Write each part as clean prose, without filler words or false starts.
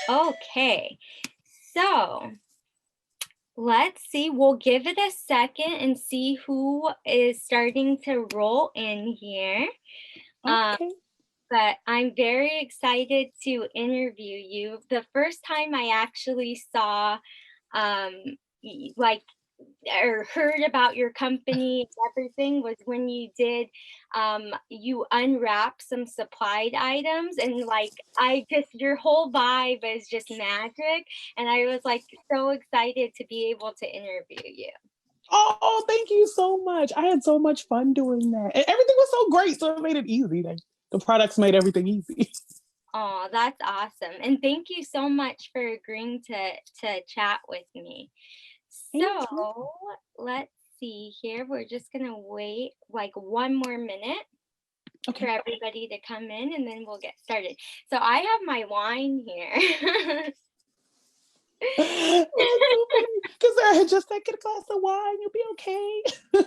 Okay, so let's see. We'll give it a second and see who is starting to roll in here. Um, Okay. but I'm very excited to interview you. The first time I actually saw, um, like or heard about your company and everything was when you did you unwrap some supplied items, and like I just your whole vibe is just magic, and I was like so excited to be able to interview you. Oh, thank you so much. I had so much fun doing that. And everything was so great, so it made it easy. Like, the products made everything easy. Oh, that's awesome. And thank you so much for agreeing to chat with me. So, Anytime. let's see here. We're just going to wait like one more minute for Okay. everybody to come in, and then we'll get started. So I have my wine here. That's so funny. Because I had just taken a glass of wine. You'll be okay.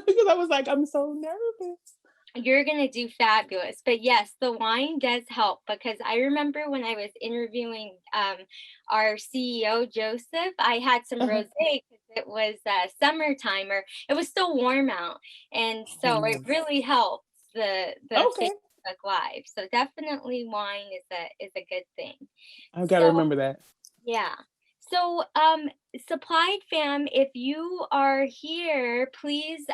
Because I was like, I'm so nervous. You're going to do fabulous. But yes, the wine does help because I remember when I was interviewing our CEO, Joseph, I had some Uh-huh. rosé because it was summertime, or it was still warm out. And Oh, so it nice. really helps the Okay. Facebook Live. So definitely wine is a good thing. I've got to So remember that. yeah. So, Supplied Fam, if you are here, please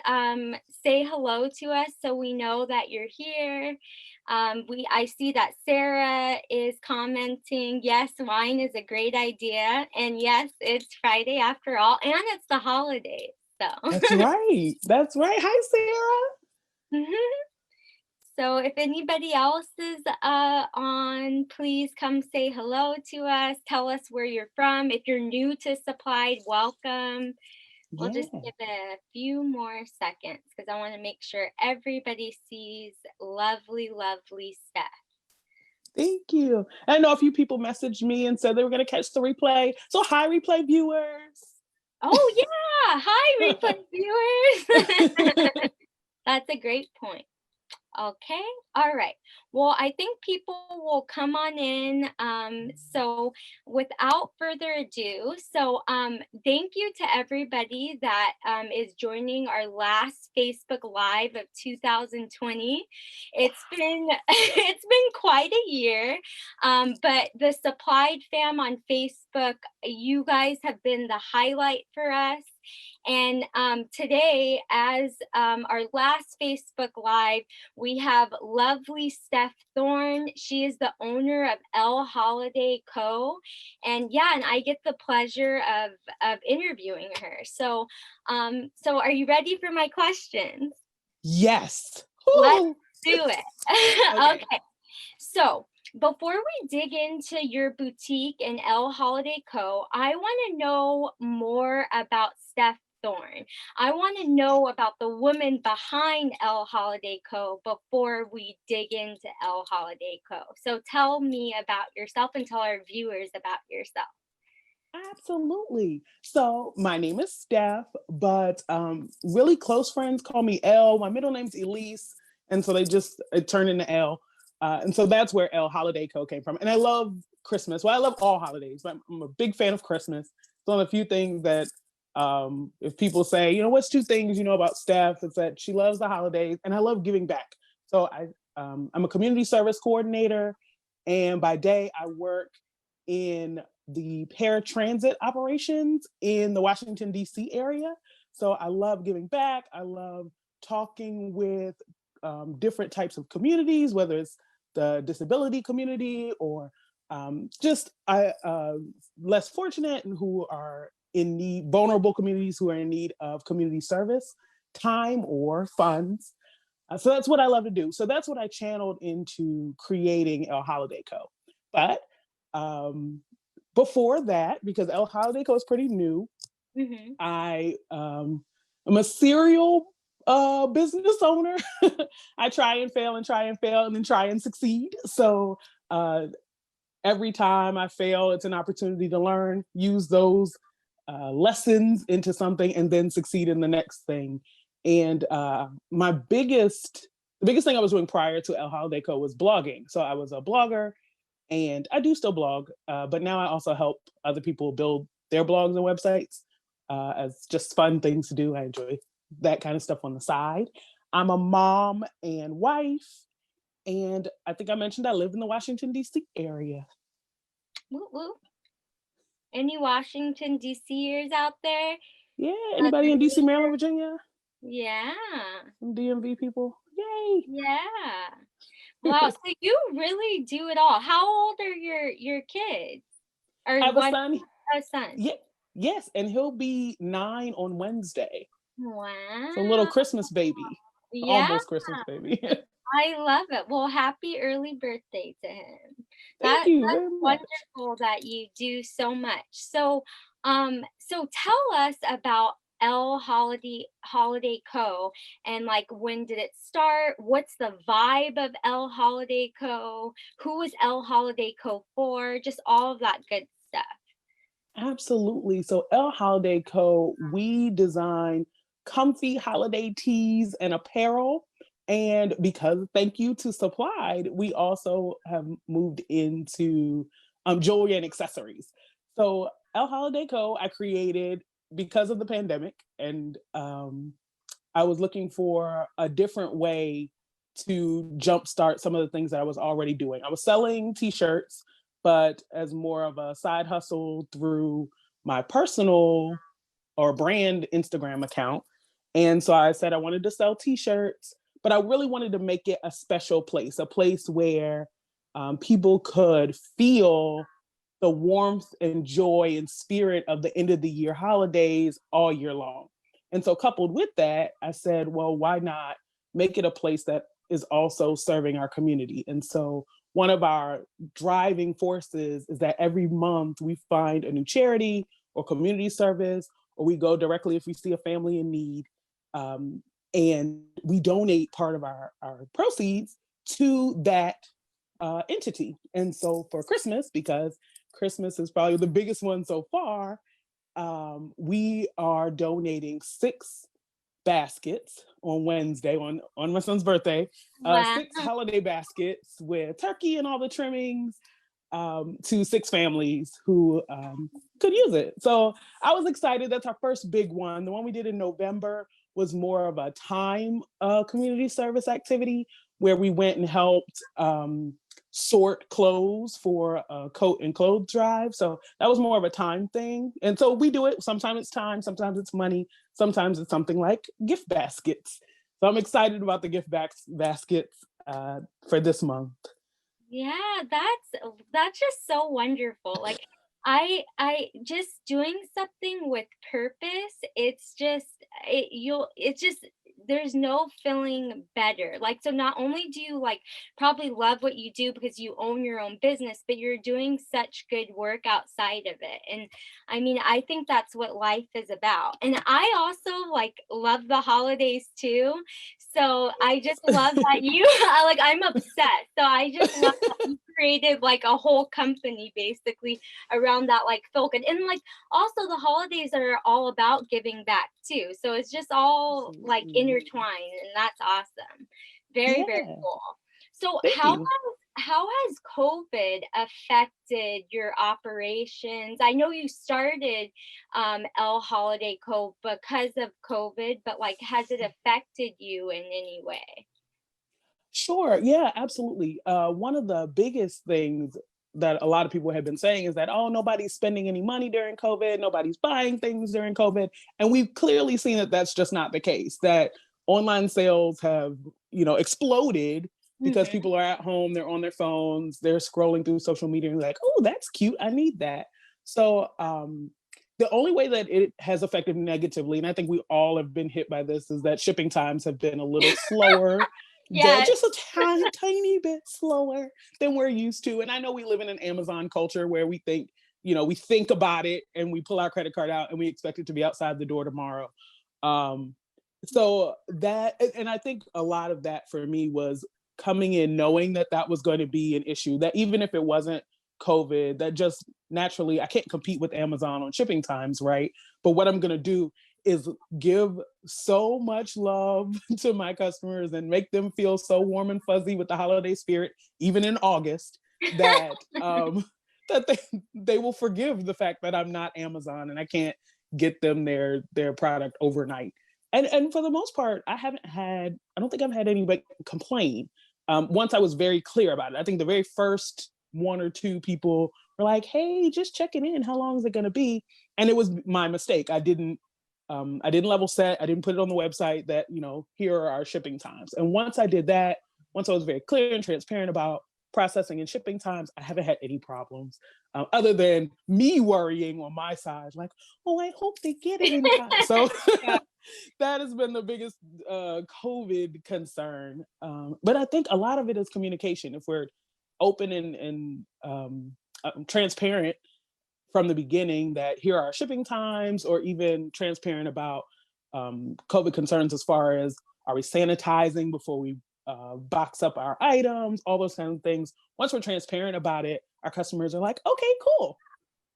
say hello to us so we know that you're here. I see that Sarah is commenting. Yes, wine is a great idea, and yes, it's Friday after all, and it's the holidays. So, That's right. That's right. Hi, Sarah. so if anybody else is on, please come say hello to us. Tell us where you're from. If you're new to Supplied, welcome. We'll just Yeah. give it a few more seconds because I want to make sure everybody sees lovely, lovely Steph. Thank you. I know a few people messaged me and said they were going to catch the replay. So, hi, replay viewers. Oh, yeah. Hi, replay viewers. That's a great point. Okay. All right. Well, I think people will come on in. So without further ado, thank you to everybody that is joining our last Facebook Live of 2020. It's been it's been quite a year. But the Supplied Fam on Facebook, you guys have been the highlight for us. And today, as our last Facebook Live, we have lovely Steph Thorne. She is the owner of Ell Holiday Co. And yeah, and I get the pleasure of interviewing her. So are you ready for my questions? Yes. Let's Ooh. do it. Okay. Okay. So before we dig into your boutique and Ell Holiday Co., I want to know more about Steph Thorne. I want to know about the woman behind Ell Holiday Co. before we dig into Ell Holiday Co. So tell me about yourself and tell our viewers about yourself. Absolutely. So my name is Steph, but really close friends call me Elle. My middle name's Elise, and so it turned into Elle, and so that's where Ell Holiday Co came from. And I love Christmas. Well, I love all holidays, but I'm a big fan of Christmas. It's one of the few things that, if people say, what's two things you know about Steph, it's that she loves the holidays, and I love giving back. So I'm a community service coordinator, and by day I work in the paratransit operations in the Washington, D.C. area. So I love giving back. I love talking with different types of communities, whether it's the disability community or just less fortunate and who are in need, vulnerable communities who are in need of community service, time, or funds. So that's what I love to do. So that's what I channeled into creating Ell Holiday Co. But um, before that, because Ell Holiday Co is pretty new, Mm-hmm. I am a serial business owner. I try and fail and try and fail and then try and succeed. So uh, every time I fail, it's an opportunity to learn, use those lessons into something, and then succeed in the next thing. And the biggest thing I was doing prior to Ell Holiday Co was blogging. So I was a blogger, And I do still blog, but now I also help other people build their blogs and websites as just fun things to do. I enjoy that kind of stuff on the side. I'm a mom and wife, and I think I mentioned I live in the Washington, D.C. area. Woo woo. Any Washington, D.C.ers out there? Yeah, anybody in D.C., Maryland, Virginia? Yeah. Some DMV people? Yay! Yeah. Wow. So you really do it all. How old are your kids? Or I have a what? son. A son. Yeah, yes, and he'll be 9 on Wednesday. So a little Wow. Christmas baby, Yeah. almost Christmas baby. I love it. Well, happy early birthday to him. Thank you That's very much. wonderful that you do so much. So tell us about Holiday Co. and like when did it start? What's the vibe of Ell Holiday Co? Who is Ell Holiday Co for? Just all of that good stuff. Absolutely. So Ell Holiday Co., we design comfy holiday tees and apparel. And because thank you to Supplied, we also have moved into jewelry and accessories. So Ell Holiday Co. I created because of the pandemic, and I was looking for a different way to jumpstart some of the things that I was already doing. I was selling t-shirts, but as more of a side hustle through my personal or brand Instagram account. And so I said I wanted to sell t-shirts, but I really wanted to make it a special place, a place where people could feel the warmth and joy and spirit of the end of the year holidays all year long. And so, coupled with that, I said, well, why not make it a place that is also serving our community? And so, one of our driving forces is that every month we find a new charity or community service, or we go directly if we see a family in need. And we donate part of our proceeds to that entity. And so, for Christmas, because Christmas is probably the biggest one so far, we are donating 6 baskets on Wednesday on my son's birthday, Wow. 6 holiday baskets with turkey and all the trimmings to 6 families who could use it. So I was excited. That's our first big one. The one we did in November was more of a time community service activity where we went and helped sort clothes for a coat and clothes drive. So that was more of a time thing. And so we do it. Sometimes it's time, sometimes it's money, sometimes it's something like gift baskets. So I'm excited about the baskets for this month. Yeah, that's just so wonderful. Like I just doing something with purpose, it's just there's no feeling better. Like so not only do you like probably love what you do because you own your own business, but you're doing such good work outside of it. And I mean, I think that's what life is about. And I also like love the holidays too. So I just love that you like I'm obsessed. So I just love you created like a whole company basically around that like focus and like also the holidays are all about giving back too, so it's just all like intertwined and that's awesome. Very Yeah, cool. So thank you. how has COVID affected your operations? I know you started Ell Holiday Co because of COVID, but like has it affected you in any way? Sure. Yeah, absolutely. One of the biggest things that a lot of people have been saying is that, oh, nobody's spending any money during COVID, nobody's buying things during COVID. And we've clearly seen that that's just not the case, that online sales have, exploded because Mhm. people are at home, they're on their phones, they're scrolling through social media and like, oh, that's cute. I need that. So, the only way that it has affected negatively, and I think we all have been hit by this, is that shipping times have been a little slower, Yes. just a tiny bit slower than we're used to. And I know we live in an Amazon culture where we think about it and we pull our credit card out and we expect it to be outside the door tomorrow. Um, so that, and I think a lot of that for me was coming in knowing that that was going to be an issue, that even if it wasn't COVID, that just naturally I can't compete with Amazon on shipping times, right? But what I'm going to do is give so much love to my customers and make them feel so warm and fuzzy with the holiday spirit, even in August, that that they will forgive the fact that I'm not Amazon and I can't get them their product overnight. And for the most part, I don't think I've had anybody complain. Once I was very clear about it. I think the very first one or two people were like, "Hey, just checking in. How long is it going to be?" And it was my mistake. I didn't level set. I didn't put it on the website that, here are our shipping times. And once I did that, once I was very clear and transparent about processing and shipping times, I haven't had any problems other than me worrying on my side, like, oh, I hope they get it in time. So Yeah. that has been the biggest COVID concern. But I think a lot of it is communication. If we're open and transparent from the beginning that here are our shipping times, or even transparent about COVID concerns as far as are we sanitizing before we box up our items, all those kinds of things. Once we're transparent about it, our customers are like, okay, cool.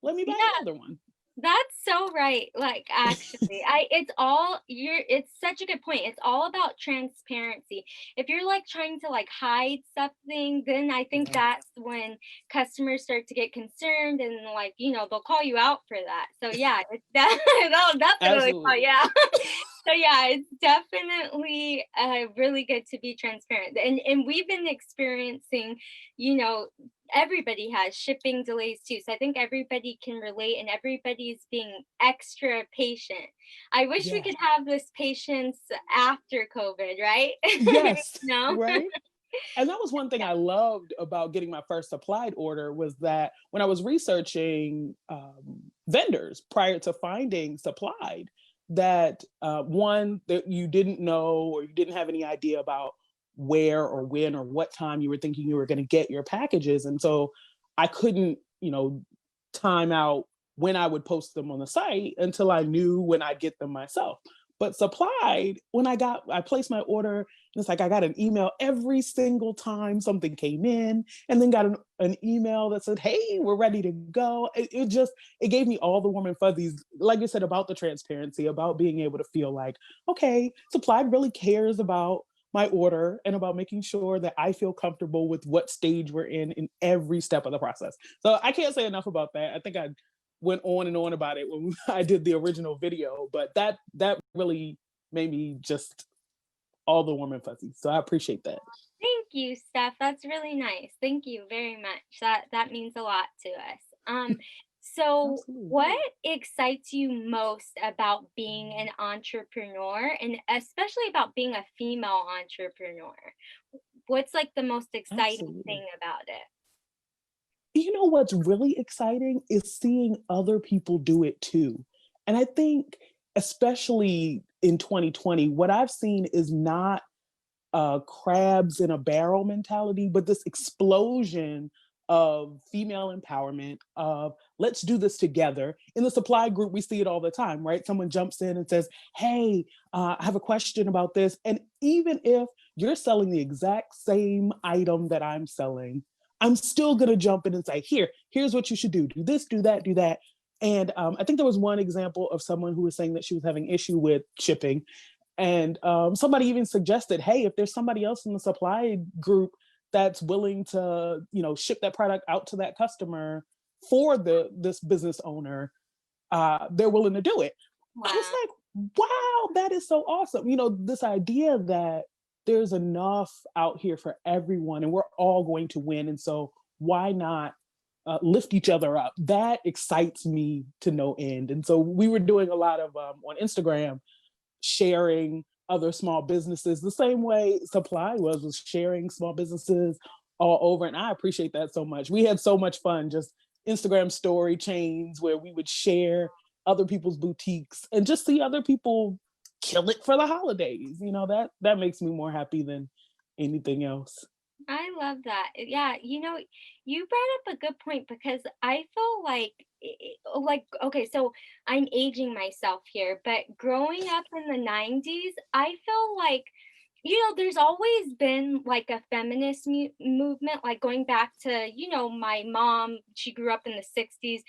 Let me buy Yeah. another one. That's so right. Like actually, it's such a good point. It's all about transparency. If you're like trying to like hide something, then I think Yeah, that's when customers start to get concerned and like, they'll call you out for that. So yeah, it's they'll definitely call absolutely. you out. So yeah, it's definitely really good to be transparent. And we've been experiencing, you know, everybody has shipping delays too. So I think everybody can relate and everybody's being extra patient. I wish we Yeah. could have this patience after COVID, right? Yes. No? Right. And that was one thing Yeah. I loved about getting my first supplied order was that when I was researching vendors prior to finding supplied, that one that you didn't know or you didn't have any idea about where or when or what time you were thinking you were going to get your packages, and so I couldn't, time out when I would post them on the site until I knew when I'd get them myself. But supplied, when I placed my order, it's like I got an email every single time something came in, and then got an email that said, "Hey, we're ready to go." It gave me all the warm and fuzzies, like you said, about the transparency, about being able to feel like, okay, Supplied really cares about my order and about making sure that I feel comfortable with what stage we're in every step of the process. So I can't say enough about that. I think I went on and on about it when I did the original video, but that really made me just all the warm and fuzzy. So I appreciate that. Thank you, Steph. That's really nice. Thank you very much. That means a lot to us. So Absolutely. what excites you most about being an entrepreneur and especially about being a female entrepreneur? What's like the most exciting Absolutely. thing about it? You know what's really exciting is seeing other people do it too. And I think, especially in 2020, what I've seen is not crabs in a barrel mentality, but this explosion of female empowerment, of let's do this together. In the supply group, we see it all the time, right? Someone jumps in and says, hey, I have a question about this. And even if you're selling the exact same item that I'm selling, I'm still going to jump in and say, here's what you should do. Do this, do that, do that. And I think there was one example of someone who was saying that she was having issue with shipping, and somebody even suggested, hey, if there's somebody else in the supply group that's willing to, ship that product out to that customer for this business owner, they're willing to do it. I was Wow. like, wow, that is so awesome. This idea that there's enough out here for everyone and we're all going to win. And so why not lift each other up? That excites me to no end. And so we were doing a lot of on Instagram, sharing other small businesses the same way Supply was sharing small businesses all over. And I appreciate that so much. We had so much fun, just Instagram story chains where we would share other people's boutiques and just see other people kill it for the holidays. That makes me more happy than anything else. I love that. Yeah, you brought up a good point because I feel like like okay, so I'm aging myself here, but growing up in the 90s, I feel like there's always been like a feminist movement, like going back to, my mom, she grew up in the 60s,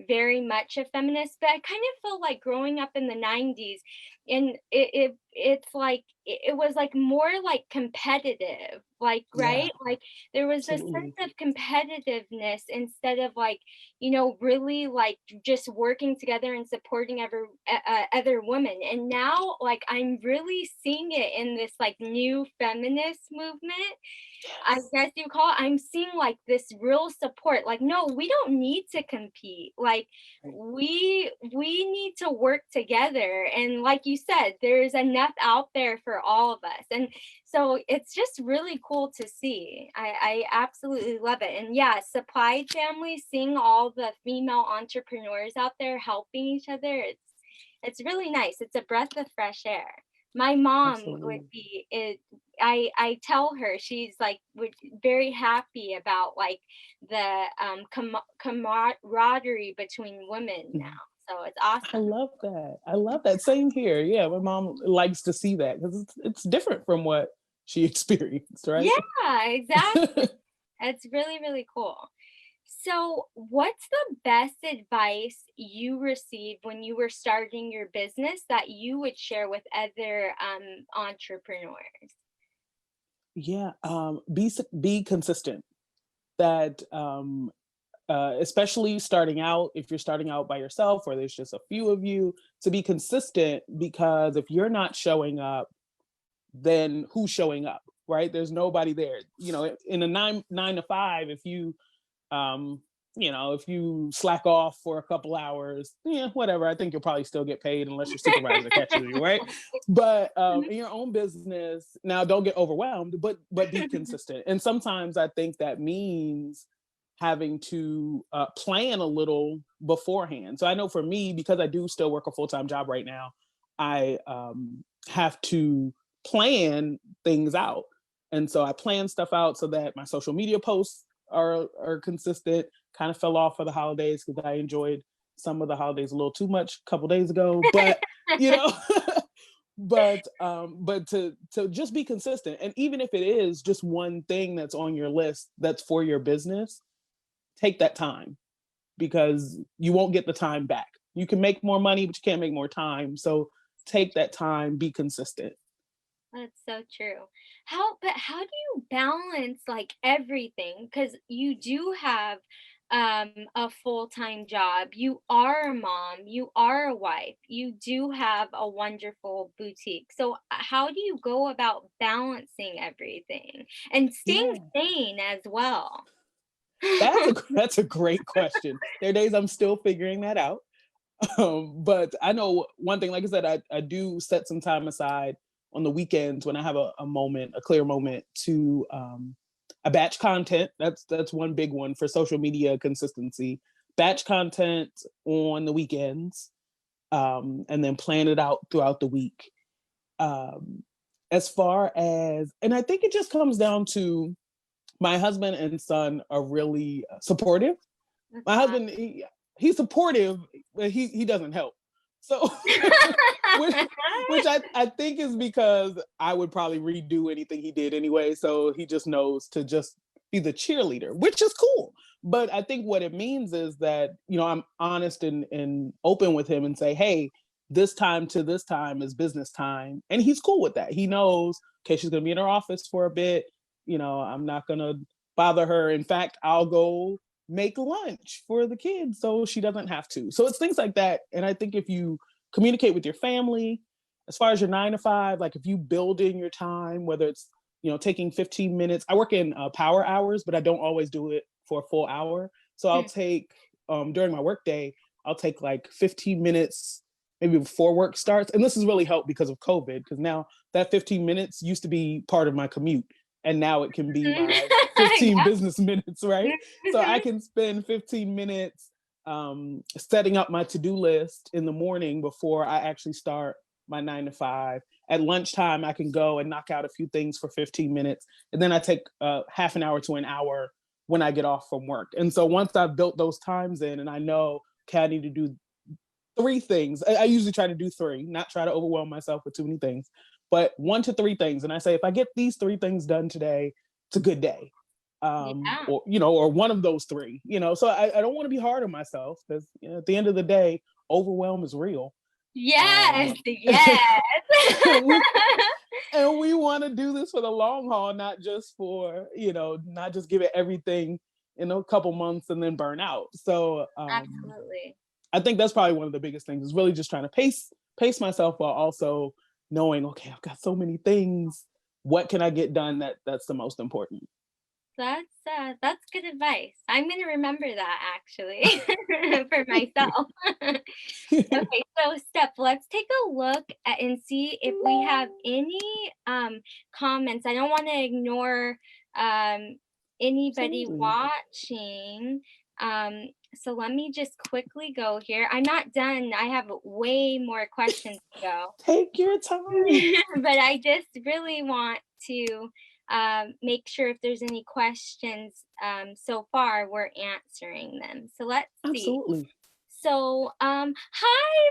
very much a feminist, but I kind of feel like growing up in the 90s, and it's like it was like more like competitive, like, Yeah, right, like there was this sense absolutely. of competitiveness instead of like, really like just working together and supporting other women. And now like I'm really seeing it in this like new feminist movement, I Yes. guess you call it. I'm seeing like this real support. Like, no, we don't need to compete. Like, Right. we need to work together. And like you said, there's enough out there for all of us. And so it's just really cool to see. I absolutely love it. And yeah, Supply Family, seeing all the female entrepreneurs out there helping each other, it's really nice. It's a breath of fresh air. My mom would Absolutely. be it I tell her, she's like would very happy about like the camaraderie between women now. Mhm. So it's I awesome. love that. I love that. Same here. Yeah, my mom likes to see that because it's different from what she experienced, right? Yeah, exactly. It's really, really cool. So, what's the best advice you received when you were starting your business that you would share with other entrepreneurs? Yeah, be consistent. That especially starting out, if you're starting out by yourself or there's just a few of you, to be consistent, because if you're not showing up, then who's showing up, right? There's nobody there. In a nine to five, if you um if you slack off for a couple hours, yeah, whatever, I think you'll probably still get paid unless your supervisor catches you, right? But in your own business, now don't get overwhelmed, but be consistent. And sometimes I think that means having to plan a little beforehand. So I know for me, because I do still work a full-time job right now, I have to plan things out. And so I plan stuff out so that my social media posts are consistent. Kind of fell off for the holidays because I enjoyed some of the holidays a little too much a couple days ago. But you know, but to just be consistent. And even if it is just one thing that's on your list that's for your business, take that time, because you won't get the time back. You can make more money, but you can't make more time. So take that time, be consistent. That's so true. How do you balance like everything? Because you do have a full-time job. You are a mom, you are a wife, you do have a wonderful boutique. So how do you go about balancing everything and staying Yeah. sane as well? That's a great question. There are days I'm still figuring that out. But I know one thing, like I said, I do set some time aside on the weekends when I have a clear moment to I batch content. That's one big one for social media consistency. Batch content on the weekends, and then plan it out throughout the week. Um, as far as, and I think it just comes down to my husband and son are really supportive. That's My awesome. husband, he's supportive, but he doesn't help. So, which I think is because I would probably redo anything he did anyway. So he just knows to just be the cheerleader, which is cool. But I think what it means is that I'm honest and open with him and say, hey, this time to this time is business time, and he's cool with that. He knows, okay, she's gonna be in her office for a bit. I'm not gonna bother her. In fact, I'll go make lunch for the kids so she doesn't have to. So it's things like that. And I think if you communicate with your family, as far as your 9 to 5, like if you build in your time, whether it's taking 15 minutes. I work in power hours, but I don't always do it for a full hour. So I'll Mm, take during my workday, I'll take like 15 minutes maybe before work starts. And this has really helped because of COVID, because now that 15 minutes used to be part of my commute, and now it can be mhm. my 15 Yep. business minutes, right? So I Mhm. can spend 15 minutes setting up my to-do list in the morning before I actually start my 9 to 5. At lunchtime, I can go and knock out a few things for 15 minutes. And then I take half an hour to an hour when I get off from work. And so once I've built those times in and I know, okay, I need to do 3 things. I usually try to do 3, not try to overwhelm myself with too many things, but 1 to 3 things. And I say, if I get these 3 things done today, it's a good day. Yeah. Or one of those 3. So I don't want to be hard on myself, because at the end of the day, overwhelm is real. Yes, yes. And we and we want to do this for the long haul, not just for, not just give it everything in a couple months and then burn out. So Absolutely. I think that's probably one of the biggest things, is really just trying to pace myself while also knowing, okay, I've got so many things. What can I get done that's the most important? That's good advice. I'm gonna remember that actually for myself. Okay, so Steph, let's take a look at and see if we have any comments. I don't want to ignore anybody Absolutely. watching. So let me just quickly go here. I'm not done. I have way more questions to go. Take your time. But I just really want to make sure if there's any questions so far, we're answering them. So let's see. Absolutely. So, hi,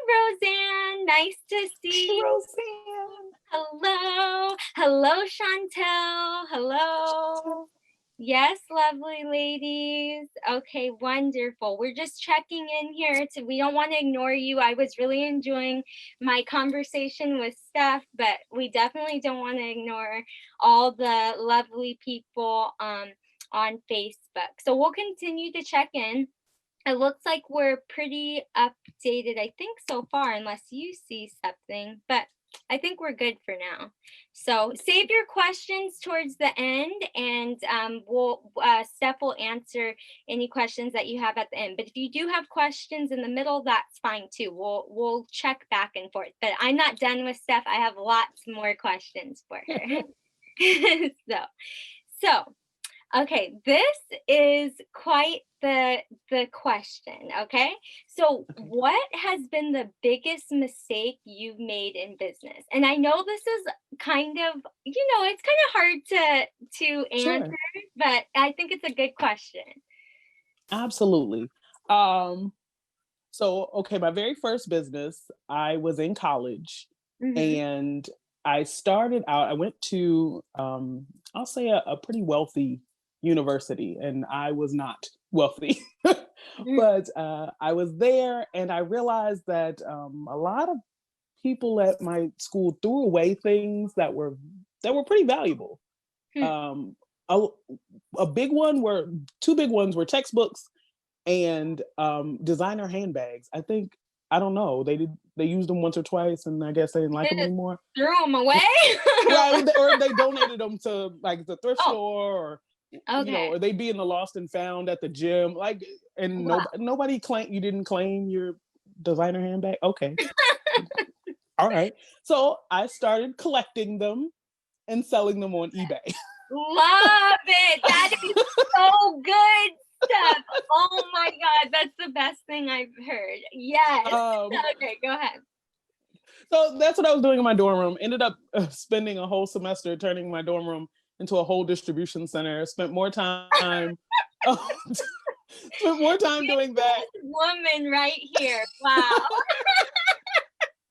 Roseanne. Nice to Hey, see you. Roseanne. Hello. Hello, Chantel. Hello. Yes, lovely ladies. Okay, wonderful. We're just checking in here we don't want to ignore you. I was really enjoying my conversation with Steph, but we definitely don't want to ignore all the lovely people on Facebook. So we'll continue to check in. It looks like we're pretty updated, I think, so far, unless you see something, but I think we're good for now. So save your questions towards the end, and Steph will answer any questions that you have at the end. But if you do have questions in the middle, that's fine too. We'll check back and forth. But I'm not done with Steph. I have lots more questions for her. so okay, this is quite the question, okay? So, Okay. what has been the biggest mistake you've made in business? And I know this is kind of, it's kind of hard to answer, Sure. but I think it's a good question. Absolutely. Um, so okay, my very first business, I was in college, Mhm. and I went to I'll say a pretty wealthy university, and I was not wealthy. Mm. But I was there, and I realized that a lot of people at my school threw away things that were pretty valuable. Hmm. Um, a, a big one were two big ones were textbooks and designer handbags. I don't know. They used them once or twice, and I guess they didn't like them Just anymore. threw them away? Right, or they donated them to like the thrift Oh, store, or okay. or they be in the lost and found at the gym. Like, and Wow. nobody claim you didn't claim your designer handbag. Okay, all right. So I started collecting them and selling them on eBay. Love it. That is so good stuff. Oh my God, that's the best thing I've heard. Yes. um, Okay, go ahead. So that's what I was doing in my dorm room. Ended up spending a whole semester turning my dorm room into a whole distribution center. Spent more time, spent more time doing that. This woman right here. Wow.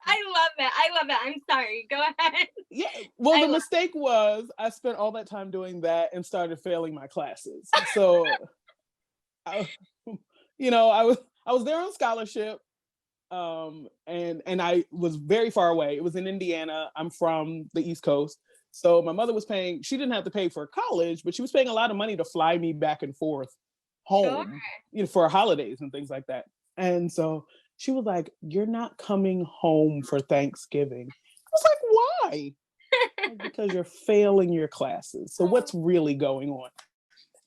I love it. I love it. I'm sorry. Go ahead. Yeah. Well, I the love mistake was I spent all that time doing that and started failing my classes. So, I, I was there on scholarship, and I was very far away. It was in Indiana. I'm from the East Coast. So my mother was paying, she didn't have to pay for college, but she was paying a lot of money to fly me back and forth sure. home, for holidays and things like that. And so she was like, "You're not coming home for Thanksgiving." I was like, "Why?" Like, "Because you're failing your classes. So what's really going on?"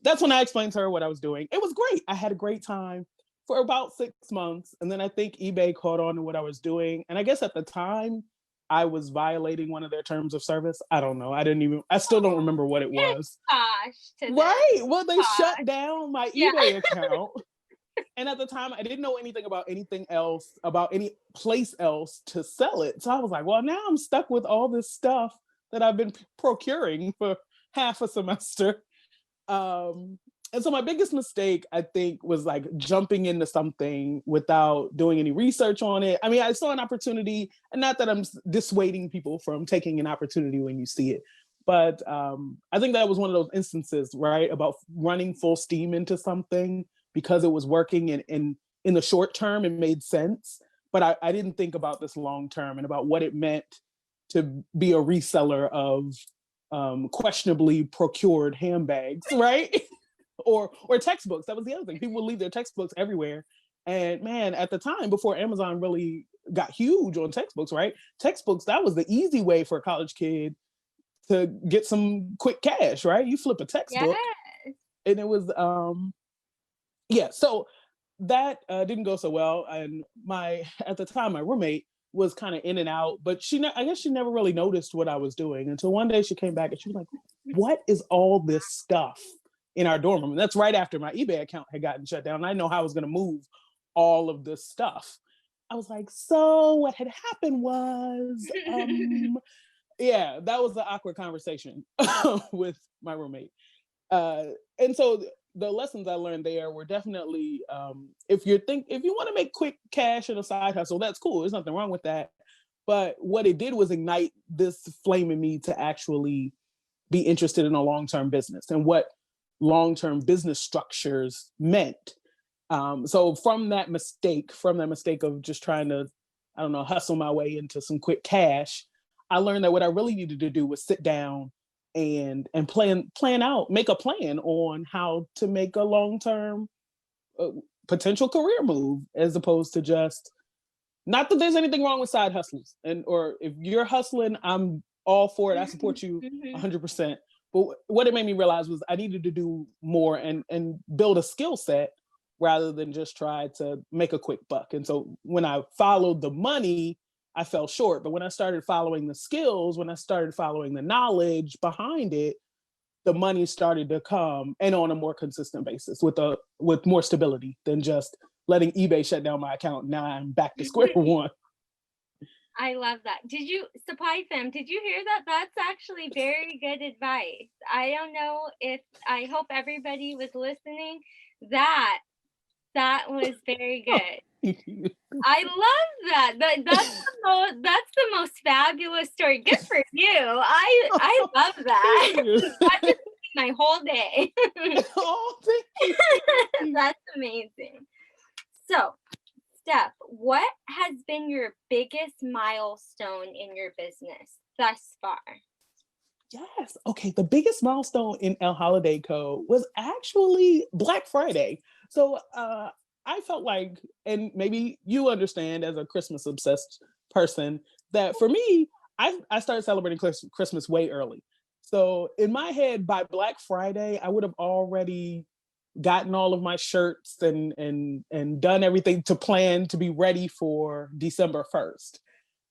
That's when I explained to her what I was doing. It was great. I had a great time for about 6 months. And then I think eBay caught on to what I was doing. And I guess at the time, I was violating one of their terms of service. I don't know. I still don't remember what it was. Gosh to them. Right. Well, they shut Gosh. down my Yeah. eBay account. And at the time, I didn't know anything about anything else, about any place else to sell it. So I was like, well, now I'm stuck with all this stuff that I've been procuring for half a semester. um and so my biggest mistake, I think, was like jumping into something without doing any research on it. I mean, I saw an opportunity, and not that I'm dissuading people from taking an opportunity when you see it, but I think that was one of those instances, right, about running full steam into something because it was working, and in the short term it made sense, but I didn't think about this long term and about what it meant to be a reseller of questionably procured handbags, right? or textbooks. That was the other thing. People would leave their textbooks everywhere. And man, at the time, before Amazon really got huge on textbooks, right? Textbooks, that was the easy way for a college kid to get some quick cash, right? You flip a textbook. Yes. And it was yeah, so that didn't go so well. And at the time, my roommate was kind of in and out, but I guess she never really noticed what I was doing until one day she came back and she was like, what is all this stuff in our dorm room? And that's right after my eBay account had gotten shut down. And I didn't know how I was going to move all of this stuff. I was like, so what had happened was, yeah, that was the awkward conversation with my roommate. And so the lessons I learned there were definitely, if you want to make quick cash in a side hustle, that's cool. There's nothing wrong with that. But what it did was ignite this flame in me to actually be interested in a long-term business and what long-term business structures meant. So from that mistake of just trying to, I don't know, hustle my way into some quick cash, I learned that what I really needed to do was sit down and plan out, make a plan on how to make a long-term potential career move, as opposed to just, not that there's anything wrong with side hustles, or if you're hustling, I'm all for it. I support you 100%. But what it made me realize was I needed to do more and build a skill set rather than just try to make a quick buck. And so when I followed the money, I fell short. But when I started following the skills, when I started following the knowledge behind it, the money started to come, and on a more consistent basis with more stability than just letting eBay shut down my account. Now I'm back to square one. I love that. Supply Fam, did you hear that? That's actually very good advice. I don't know I hope everybody was listening. That was very good. I love that. That's the most fabulous story. Good for you. I love that. That just made my whole day. Oh, thank you. That's amazing. So, Steph, what has been your biggest milestone in your business thus far? Yes. Okay. The biggest milestone in Ell Holiday Co. was actually Black Friday. So I felt like, and maybe you understand as a Christmas obsessed person, that for me, I started celebrating Christmas way early. So in my head, by Black Friday, I would have already gotten all of my shirts and done everything to plan to be ready for December 1st.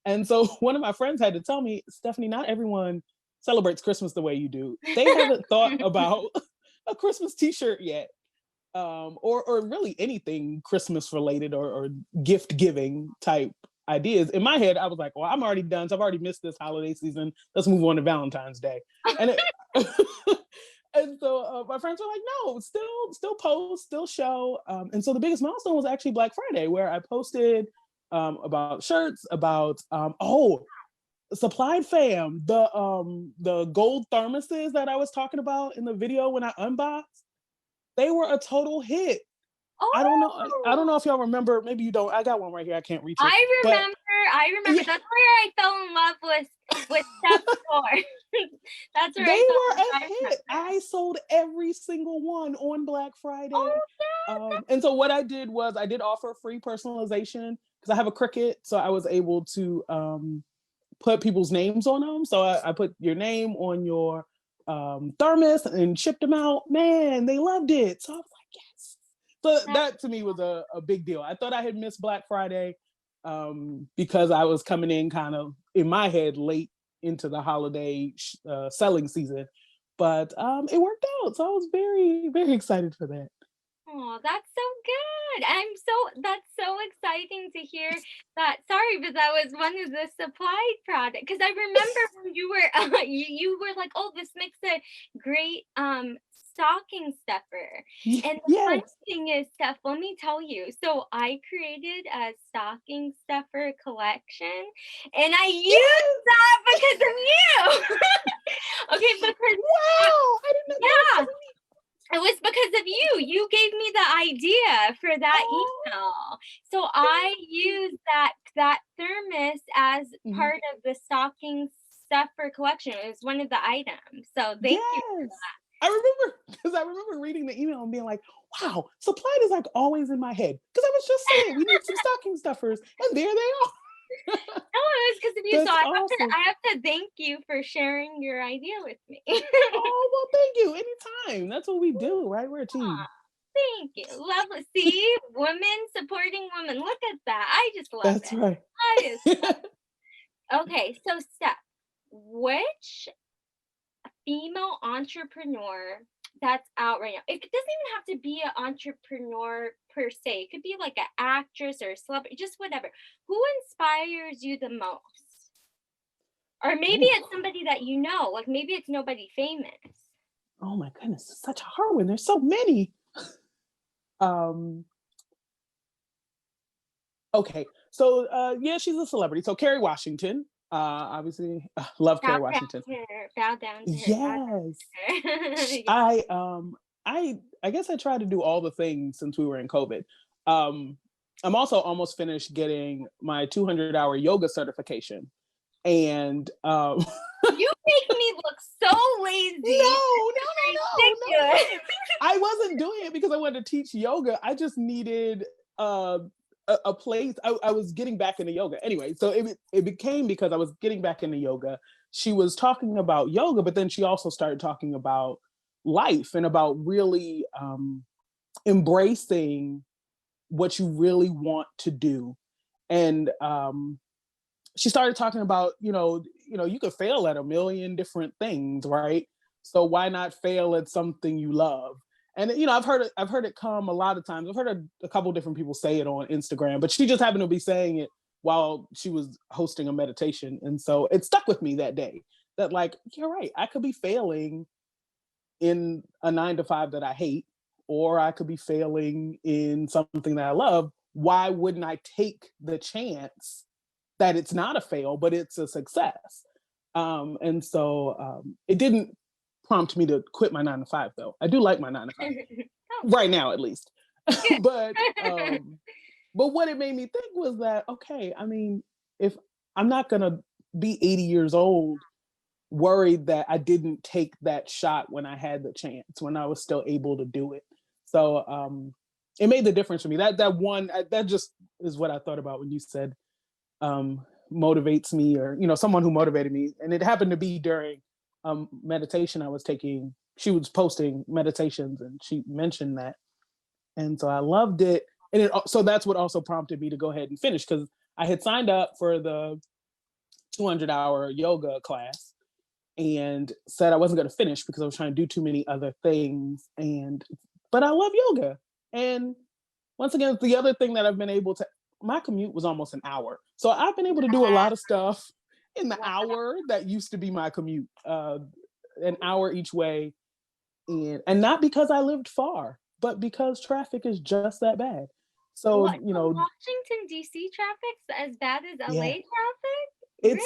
And so one of my friends had to tell me, Stephanie, not everyone celebrates Christmas the way you do. They haven't thought about a Christmas t-shirt yet, or really anything Christmas related or gift giving type ideas. In my head, I was like, well, I'm already done. So I've already missed this holiday season. Let's move on to Valentine's Day. And and so my friends were like, no, still post, still show. And so the biggest milestone was actually Black Friday, where I posted about shirts, about Supplied Fam, the gold thermoses that I was talking about in the video when I unboxed, they were a total hit. Oh. I don't know if y'all remember. Maybe you don't. I got one right here. I can't reach it. I remember. Yeah. That's where I fell in love with Steph Thorne. That's where they were a hit. I sold every single one on Black Friday. Oh, and so what I did was I did offer free personalization because I have a Cricut, so I was able to put people's names on them. So I put your name on your thermos and shipped them out. Man, they loved it. So I was like, yes. So that to me was a big deal. I thought I had missed Black Friday because I was coming in kind of in my head late into the holiday selling season, but it worked out. So I was very, very excited for that. Oh, that's so good. That's so exciting to hear that. Sorry, but that was one of the supplied product. Because I remember when you were you were like, oh, this makes a great stocking stuffer. And the funny thing is, Steph, let me tell you. So I created a stocking stuffer collection, and I used that because of you. Okay, because wow, I didn't know. Yeah. It was because of you. You gave me the idea for that email. So I use that thermos as Mhm. part of the stocking stuffer collection. It was one of the items. So thank you. Yes. I remember because I remember reading the email and being like, wow, supply is like always in my head. Because I was just saying we need some stocking stuffers, and there they are. No, it was because of you. So That's awesome. I have to thank you for sharing your idea with me. Oh, well, thank you. Anytime. That's what we do, right? We're a Aw, team. thank you. Lovely. See, women supporting women. Look at that. I just love That's it. right. I just okay. So Steph, which female entrepreneur that's out right now? It doesn't even have to be an entrepreneur per se. It could be like an actress or a celebrity, just whatever. Who inspires you the most? Or maybe Ooh. it's somebody that you know, like maybe it's nobody famous. Oh my goodness, it's such a hard one. There's so many. Um, okay. So yeah, she's a celebrity. So Kerry Washington. Obviously love Bow Kerry down Washington. to her, bow down to her, bow Yes. down to her. Yeah. I guess I tried to do all the things since we were in COVID. Um, I'm also almost finished getting my 200-hour yoga certification. And You make me look so lazy. no, Ridiculous. I wasn't doing it because I wanted to teach yoga. I just needed uh, a place. I was getting back into yoga anyway. So it became because I was getting back into yoga. She was talking about yoga, but then she also started talking about life and about really embracing what you really want to do. And she started talking about, you could fail at a million different things, right? So why not fail at something you love? And I've heard it come a lot of times. I've heard a couple different people say it on Instagram, but she just happened to be saying it while she was hosting a meditation. And so it stuck with me that day that, like, you're right. I could be failing in a 9 to 5 that I hate, or I could be failing in something that I love. Why wouldn't I take the chance that it's not a fail, but it's a success? And so it didn't prompt me to quit my 9 to 5, though. I do like my 9 to 5 Oh, right now, at least. good. but but what it made me think was that, okay, I mean, if I'm not gonna be 80 years old worried that I didn't take that shot when I had the chance, when I was still able to do it. So it made the difference for me. That just is what I thought about when you said motivates me, or someone who motivated me. And it happened to be during meditation I was taking. She was posting meditations and she mentioned that, and so I loved it. And so that's what also prompted me to go ahead and finish, because I had signed up for the 200-hour yoga class and said I wasn't going to finish because I was trying to do too many other things. But I love yoga. And once again, the other thing that I've been able to, my commute was almost an hour. So I've been able to do a lot of stuff in the Wow. hour that used to be my commute, an hour each way. And not because I lived far, but because traffic is just that bad. So, What? So Washington D.C. traffic's as bad as yeah, LA traffic? it's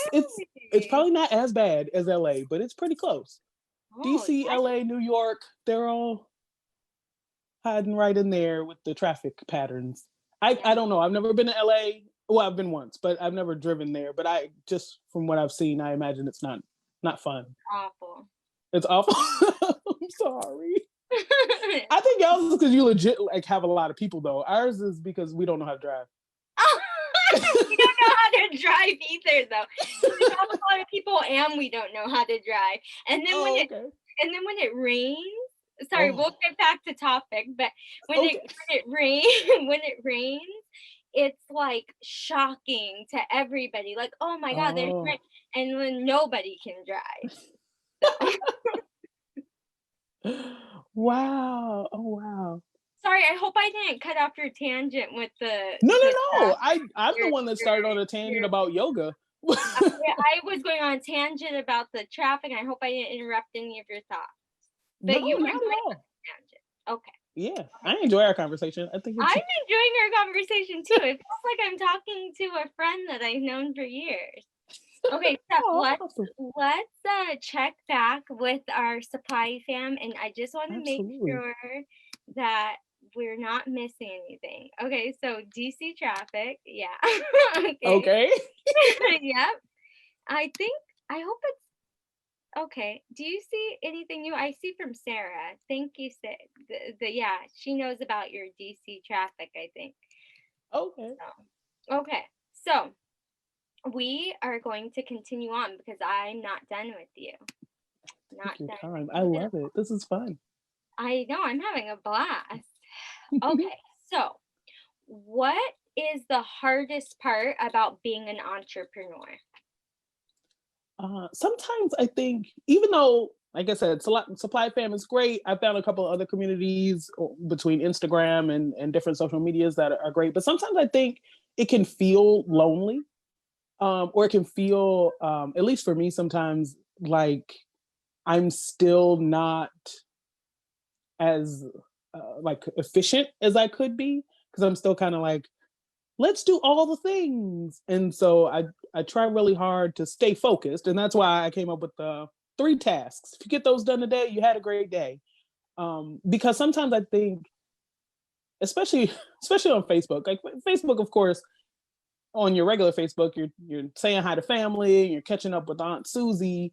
Really? probably not as bad as LA, but it's pretty close. Oh, DC, LA, New York, they're all hiding right in there with the traffic patterns. I yeah, don't know. I've never been to LA. Well, I've been once, but I've never driven there. But I just from what I've seen, I imagine it's not fun. awful. It's awful. I'm sorry. I think y'all is because you legit like have a lot of people though. Ours is because we don't know how to drive. We don't know how to drive either, though. We have a lot of people, and we don't know how to drive. And then Oh, okay. when it rains, sorry, we'll Oh, get back to topic, but okay. when it rains, it's like shocking to everybody. Like, oh my God, there's Oh. rain, and when nobody can drive. So Wow. Oh, wow. sorry, I hope I didn't cut off your tangent with No, the no, no. I'm the your one that your started on a tangent your about yoga. yeah, I was going on a tangent about the traffic. I hope I didn't interrupt any of your thoughts. But No, you were not at going on all. a tangent. Okay. Yeah, I Okay. enjoy our conversation. I think it's I'm enjoying our conversation too. It feels like I'm talking to a friend that I've known for years. Okay, Steph, oh, let's awesome. check back with our supply fam, and I just want to make Absolutely. sure that we're not missing anything. Okay, so DC traffic, yeah. Okay. Okay. Yep. I think I hope it's okay. Do you see anything new? I see from Sarah. Thank you, the yeah, she knows about your DC traffic, I think. Okay. So, okay. So, we are going to continue on because I'm not done with you. Not Take your done with time. I you at love it. This is fun. I know, I'm having a blast. Okay, so what is the hardest part about being an entrepreneur? Sometimes I think, even though, like I said, Supply Fam is great. I found a couple of other communities between Instagram and different social medias that are great. But sometimes I think it can feel lonely, or it can feel, at least for me, sometimes like I'm still not as like efficient as I could be, because I'm still kind of like, let's do all the things. And so I try really hard to stay focused. And that's why I came up with the 3 tasks. If you get those done today, you had a great day. Because sometimes I think, especially especially on Facebook, like Facebook, of course, on your regular Facebook, you're saying hi to family, you're catching up with Aunt Susie.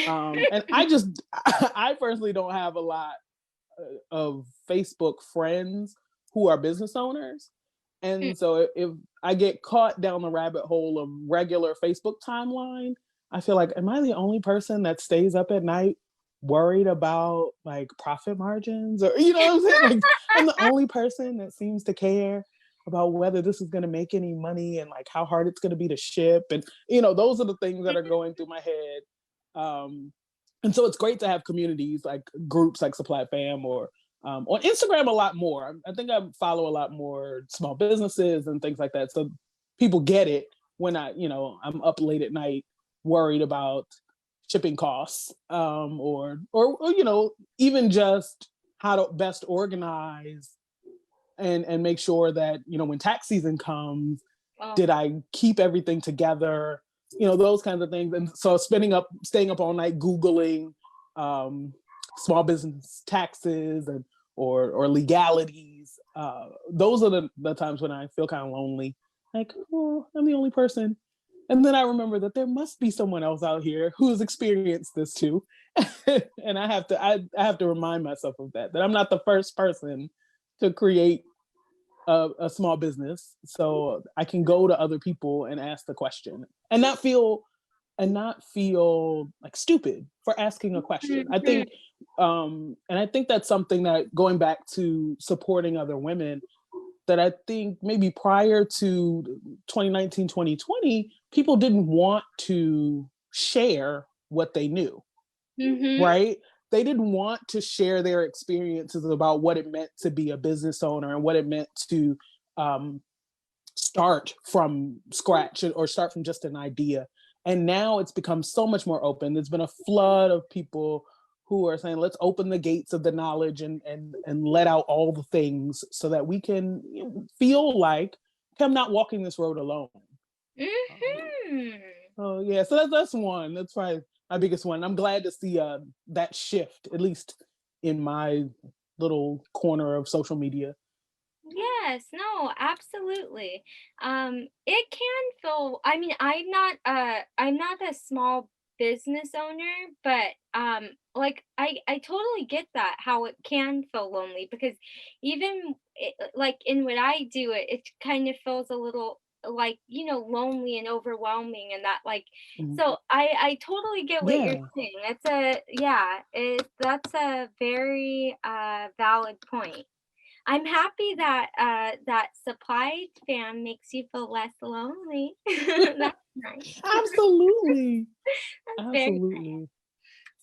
And I just I personally don't have a lot of Facebook friends who are business owners. Mm, And so if I get caught down the rabbit hole of regular Facebook timeline, I feel like, am I the only person that stays up at night worried about like profit margins? Or, you know what I'm saying? Like, I'm the only person that seems to care about whether this is going to make any money and like how hard it's going to be to ship. And, those are the things that are going through my head. Um, and so it's great to have communities like groups like Supply Fam, or on Instagram a lot more. I think I follow a lot more small businesses and things like that. So people get it when I'm up late at night worried about shipping costs, or even just how to best organize and make sure that when tax season comes, oh, did I keep everything together? Those kinds of things. And so staying up all night Googling um, small business taxes and or legalities. Those are the times when I feel kind of lonely. Like, oh, I'm the only person. And then I remember that there must be someone else out here who's experienced this too. And I have to remind myself of that I'm not the first person to create a small business, so I can go to other people and ask the question and not feel like stupid for asking a question. I mhm, think, and I think that's something that, going back to supporting other women, that I think maybe prior to 2019, 2020, people didn't want to share what they knew, mhm, right? They didn't want to share their experiences about what it meant to be a business owner and what it meant to um, start from scratch or start from just an idea. And now it's become so much more open. There's been a flood of people who are saying, let's open the gates of the knowledge and let out all the things so that we can feel like, okay, I'm not walking this road alone. Um, mhm. oh yeah, so that's one. That's probably my biggest one. I'm glad to see that shift, at least in my little corner of social media. Yes, no, absolutely. It can feel, I mean, I'm not a small business owner, but like I totally get that how it can feel lonely because even like in what I do, it kind of feels a little like, lonely and overwhelming and that like Mhm. so I totally get what you're Yeah. saying. That's a very valid point. I'm happy that that Supply Fam makes you feel less lonely. That's nice. Absolutely. That's very nice. Absolutely.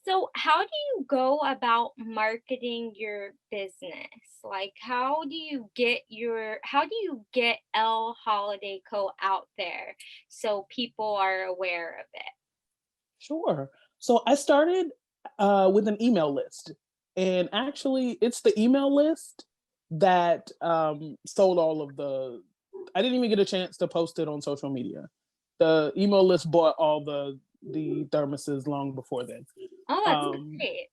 So, how do you go about marketing your business? Like, how do you get Ell Holiday Co out there so people are aware of it? Sure. So I started with an email list, and actually, it's the email list that sold all of the. I didn't even get a chance to post it on social media. The email list bought all the thermoses long before then. Oh, that's Um, great.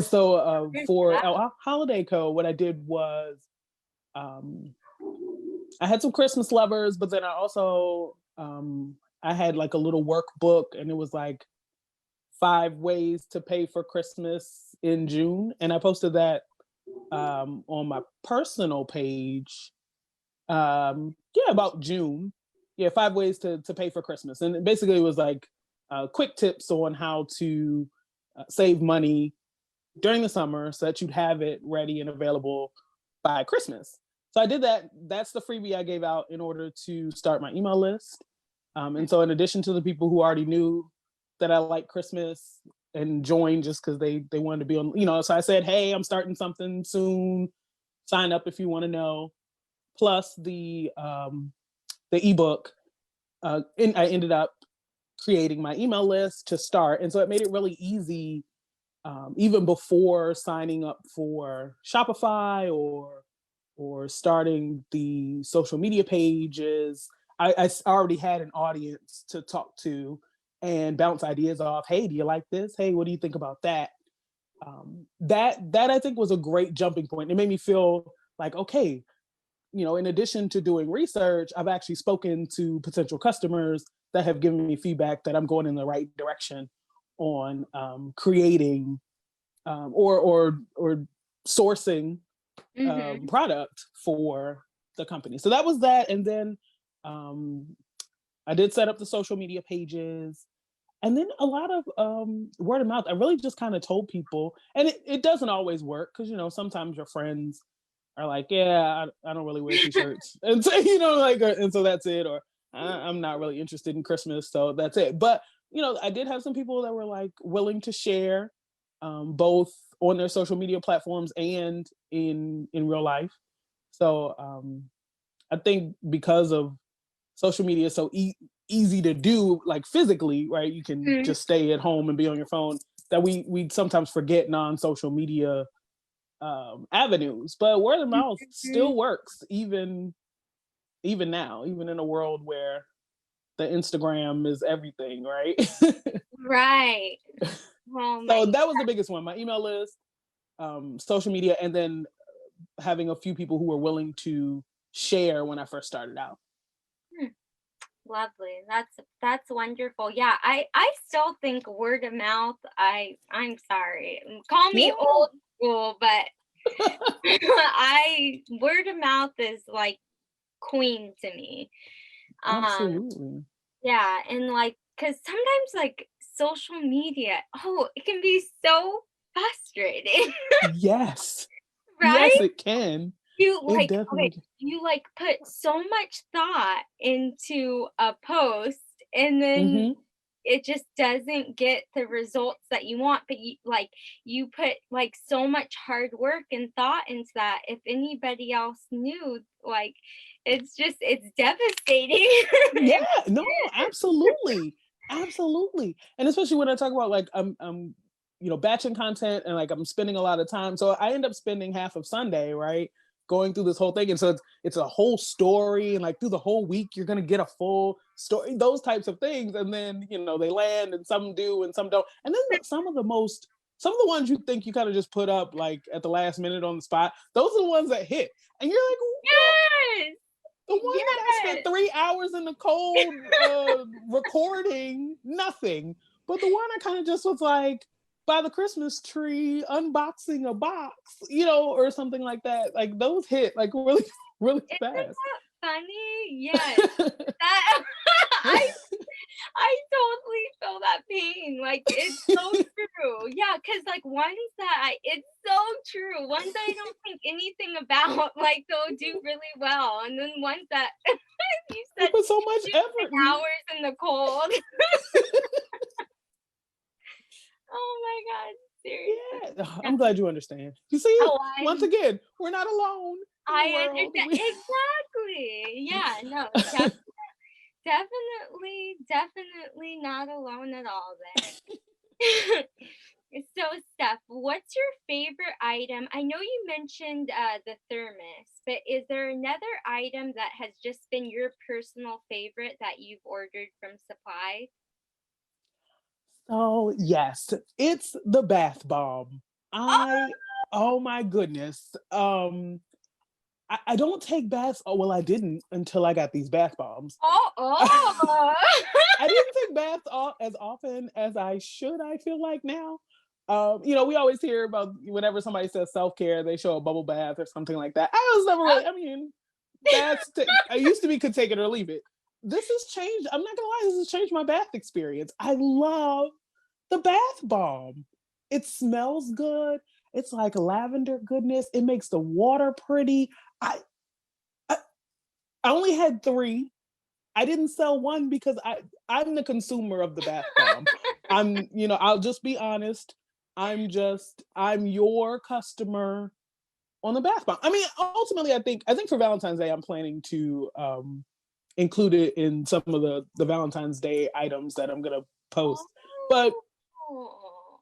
so Here's for that. Ell Holiday Co, what I did was um, I had some Christmas lovers, but then I also I had like a little workbook, and it was like 5 ways to pay for Christmas in June, and I posted that on my personal page. Yeah, about June. Yeah, 5 ways to pay for Christmas, and basically it was like quick tips on how to save money during the summer so that you'd have it ready and available by Christmas. So I did that. That's the freebie I gave out in order to start my email list. And so, in addition to the people who already knew that I like Christmas and joined just because they wanted to be on, so I said, hey, I'm starting something soon. Sign up if you want to know. Plus the ebook. And I ended up creating my email list to start, and so it made it really easy. Even before signing up for Shopify or starting the social media pages, I already had an audience to talk to and bounce ideas off. Hey, do you like this? Hey, what do you think about that? That I think was a great jumping point. It made me feel like, okay, in addition to doing research, I've actually spoken to potential customers that have given me feedback that I'm going in the right direction on creating or sourcing Mm-hmm. product for the company. So that was that, and then I did set up the social media pages, and then a lot of word of mouth. I really just kind of told people, and it doesn't always work because sometimes your friends are like, yeah, I don't really wear t-shirts, and so like, and so that's it, or I'm not really interested in Christmas, so that's it. But I did have some people that were like willing to share, both on their social media platforms and in real life. So I think because of social media is so easy to do, like physically, right? You can just stay at home and be on your phone. That we sometimes forget non-social media avenues, but word of mouth Mm-hmm. still works even now, even in a world where the Instagram is everything, right? Right. Oh So my that was the biggest one: my email list, social media, and then having a few people who were willing to share when I first started out. God. Lovely. That's wonderful. Yeah, I still think word of mouth. I'm sorry. Call me Yeah, old school, but I word of mouth is like queen to me. Um absolutely. yeah, and like cuz sometimes like social media, oh, it can be so frustrating, Yes, right? yes, it can. You It like okay, definitely. you like put so much thought into a post and then Mm-hmm. it just doesn't get the results that you want, but you put like so much hard work and thought into that. If anybody else knew, like it's devastating. Yeah, no, absolutely. Absolutely. And especially when I talk about like I'm batching content, and like I'm spending a lot of time. So I end up spending half of Sunday, right? Going through this whole thing. And so it's a whole story, and like through the whole week you're gonna get a full story, those types of things. And then, they land, and some do and some don't. And then some of the ones you think you kind of just put up like at the last minute on the spot, those are the ones that hit. And you're like, well, Yes. the one that I spent Yes. 3 hours in the cold recording, nothing. But the one I kind of just was like by the Christmas tree, unboxing a box, or something like that. Like those hit like really, really Isn't fast. that funny? Yes. That I I totally feel that pain. Like it's so true. Yeah, because like ones that it's so true. Ones that I don't think anything about, like they'll do really well. And then ones that you You said put so much you effort spent in. hours in the cold. Oh my God. Seriously. Yeah, Yeah. I'm glad you understand. You see, Oh, once again, we're not alone in the I world. understand. Exactly. Yeah, no, definitely not alone at all then. So, Steph, what's your favorite item? I know you mentioned the thermos, but is there another item that has just been your personal favorite that you've ordered from supplies? Oh, yes, it's the bath bomb. Oh, Oh my goodness. I don't take baths. Oh, well, I didn't until I got these bath bombs. Oh, oh. I didn't take baths as often as I should, I feel like now. We always hear about whenever somebody says self-care, they show a bubble bath or something like that. I was never really, I mean, I used to be could take it or leave it. This has changed. I'm not gonna lie, this has changed my bath experience. I love the bath bomb. It smells good. It's like lavender goodness. It makes the water pretty. I I, I only had 3. I didn't sell one because I'm the consumer of the bath bomb. I'll just be honest. I'm your customer on the bath bomb. I mean, ultimately, I think for Valentine's Day, I'm planning to include it in some of the Valentine's Day items that I'm gonna post. But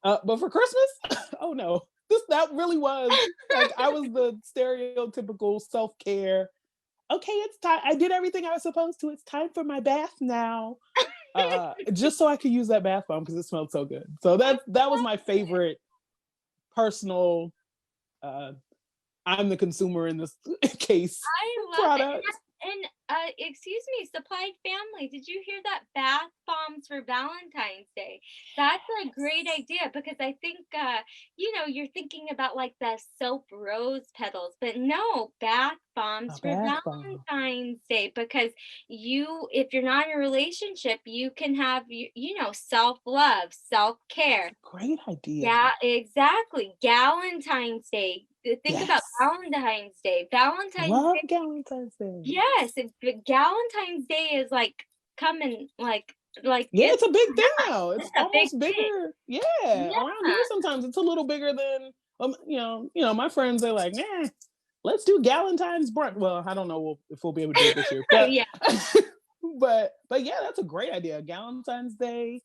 but for Christmas, oh no, that really was like I was the stereotypical self care. Okay, it's time. I did everything I was supposed to. It's time for my bath now. Just so I could use that bath bomb because it smelled so good. So that was my favorite personal. I'm the consumer in this case. I love product. it. And excuse me, Supplied Family, did you hear that? Bath bombs for Valentine's Day. That's a great idea because I think you're thinking about like the soap rose petals, but no, bath bombs A for bath bomb. Valentine's Day because if you're not in a relationship, you can have self-love, self-care. Great idea. Yeah, exactly. Galentine's Day. Think about Yes. Valentine's Day. Valentine's Love Day. Valentine's Day. Yes, Galentine's Day is like coming like Yeah, it's a big thing now. it's It's a big almost thing. bigger. Yeah, around Yeah. here sometimes it's a little bigger than my friends are like, nah, let's do Galentine's brunch. Well, I don't know if we'll be able to do it this year, but Yeah. but yeah, that's a great idea. Galentine's Day